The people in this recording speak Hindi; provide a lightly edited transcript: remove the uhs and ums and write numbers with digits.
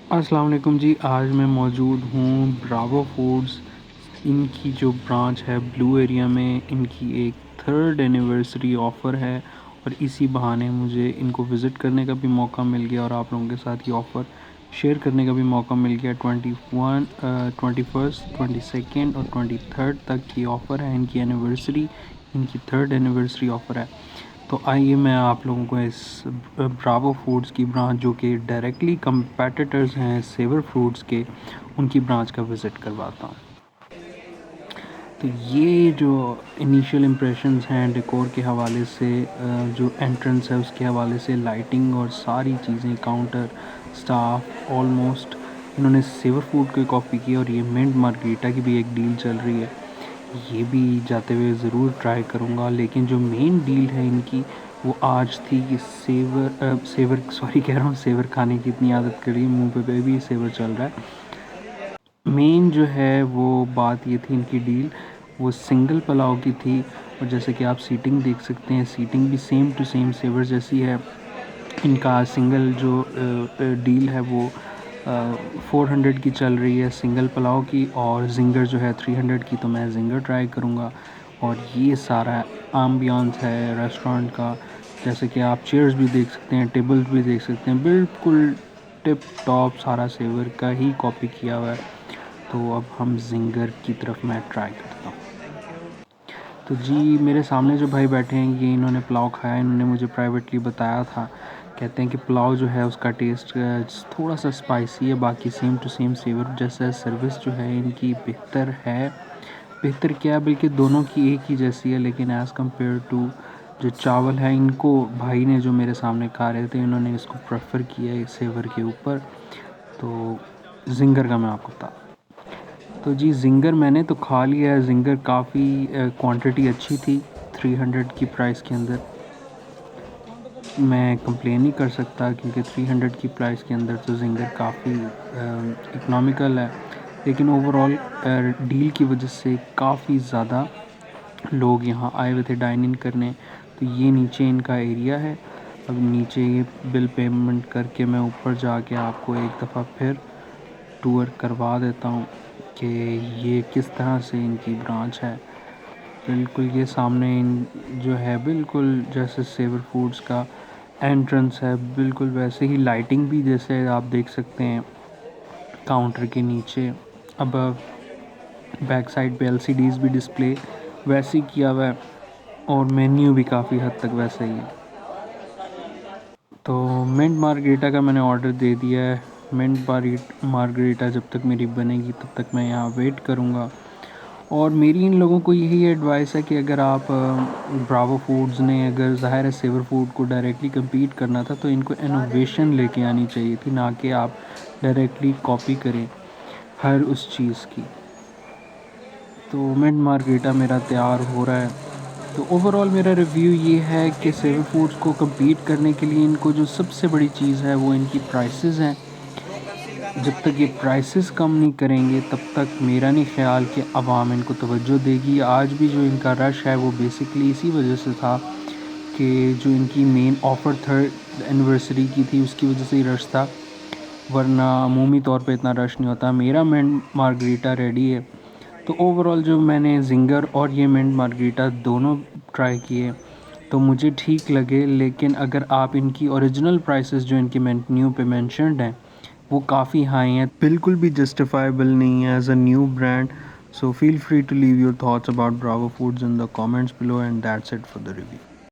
अस्सलाम वालेकुम जी। आज मैं मौजूद हूँ ब्रावो फूड्स। इनकी जो ब्रांच है ब्लू एरिया में, इनकी एक 3rd एनिवर्सरी ऑफ़र है और इसी बहाने मुझे इनको विज़िट करने का भी मौका मिल गया और आप लोगों के साथ ये ऑफ़र शेयर करने का भी मौका मिल गया। 21, 22nd और 23rd तक ये ऑफ़र है। इनकी एनिवर्सरी, इनकी 3rd एनिवर्सरी ऑफ़र है। तो आइए मैं आप लोगों को इस ब्रावो फूड्स की ब्रांच, जो कि डायरेक्टली कंपेटिटर्स हैं सेवर फूड्स के, उनकी ब्रांच का विज़िट करवाता हूँ। तो ये जो इनिशियल इम्प्रेशंस हैं डेकोर के हवाले से, जो एंट्रेंस है उसके हवाले से, लाइटिंग और सारी चीज़ें, काउंटर स्टाफ, ऑलमोस्ट इन्होंने सेवर फूड को कॉपी की। और ये मिंट मार्गरीटा की भी एक डील चल रही है, ये भी जाते हुए ज़रूर ट्राई करूँगा। लेकिन जो मेन डील है इनकी वो आज थी कि सेवर सॉरी कह रहा हूँ, सेवर खाने की इतनी आदत करी, मुंह पे भी सेवर चल रहा है। मेन जो है वो बात ये थी, इनकी डील वो सिंगल पुलाव की थी। और जैसे कि आप सीटिंग देख सकते हैं, सीटिंग भी सेम टू सेम सेवर जैसी है। इनका सिंगल जो डील है वो 400 की चल रही है सिंगल पुलाव की, और जिंगर जो है 300 की। तो मैं जिंगर ट्राई करूँगा। और ये सारा एम्बियंस है रेस्टोरेंट का, जैसे कि आप चेयर्स भी देख सकते हैं, टेबल्स भी देख सकते हैं, बिल्कुल टिप टॉप सारा सेवर का ही कॉपी किया हुआ है। तो अब हम जिंगर की तरफ मैं ट्राई करता हूँ। तो जी, मेरे सामने जो भाई बैठे हैं, ये इन्होंने पुलाव खाया, इन्होंने मुझे प्राइवेटली बताया था। कहते हैं कि पुलाव जो है उसका टेस्ट थोड़ा सा स्पाइसी है, बाकी सेम टू सेम सेवर जैसा है। सर्विस जो है इनकी बेहतर है। बेहतर क्या, बल्कि दोनों की एक ही जैसी है। लेकिन एज़ कम्पेयर टू जो चावल है, इनको भाई ने जो मेरे सामने खा रहे थे, इन्होंने इसको प्रेफर किया है सेवर के ऊपर। तो जिंगर का मैं आपको बता, तो जी जिंगर मैंने तो खा लिया है। जिंगर काफ़ी क्वांटिटी अच्छी थी, 300 की प्राइस के अंदर। मैं कंप्लेन नहीं कर सकता, क्योंकि 300 की प्राइस के अंदर तो जिंगर काफ़ी इकनॉमिकल है। लेकिन ओवरऑल डील की वजह से काफ़ी ज़्यादा लोग यहाँ आए हुए थे डाइन इन करने। तो ये नीचे इनका एरिया है। अब नीचे ये बिल पेमेंट करके मैं ऊपर जाके आपको एक दफ़ा फिर टूर करवा देता हूँ कि ये किस तरह से इनकी ब्रांच है। बिल्कुल ये सामने इन जो है, बिल्कुल जैसे सेवर फूड्स का एंट्रेंस है, बिल्कुल वैसे ही लाइटिंग भी जैसे आप देख सकते हैं काउंटर के नीचे। अब बैक साइड पे LCDs भी डिस्प्ले वैसे ही किया हुआ है, और मेन्यू भी काफ़ी हद तक वैसे ही है। तो मिंट मार्गरीटा का मैंने ऑर्डर दे दिया है। मिंट मार्गरीटा जब तक मेरी बनेगी तब तक मैं यहाँ वेट करूँगा। और मेरी इन लोगों को यही एडवाइस है कि अगर आप ब्रावो फूड्स ने, अगर ज़ाहिर है सेवर फूड को डायरेक्टली compete करना था, तो इनको इनोवेशन लेके आनी चाहिए थी, ना कि आप डायरेक्टली कॉपी करें हर उस चीज़ की। तो मिंट मार्गरीटा मेरा तैयार हो रहा है। तो ओवरऑल मेरा रिव्यू ये है कि सेवर फूड्स को compete करने के लिए इनको जो सबसे बड़ी चीज़ है वो इनकी प्राइसेस हैं। जब तक ये प्राइसेस कम नहीं करेंगे तब तक मेरा नहीं ख़्याल कि आवाम इनको तवज्जो देगी। आज भी जो इनका रश है वो बेसिकली इसी वजह से था कि जो इनकी मेन ऑफ़र 3rd एनिवर्सरी की थी उसकी वजह से ही रश था, वरना अमूमी तौर पे इतना रश नहीं होता। मेरा मिंट मार्गरीटा रेडी है। तो ओवरऑल जो मैंने जिंगर और ये मिंट मार्गरीटा दोनों ट्राई किए तो मुझे ठीक लगे। लेकिन अगर आप इनकी ओरिजिनल प्राइसेस जो इनके मेन्यू पे मेंशन्ड हैं वो काफ़ी हाई हैं, बिल्कुल भी जस्टिफाइबल नहीं है as a new brand. So feel free to leave your thoughts about Bravo Foods in the comments below, and that's it for the review.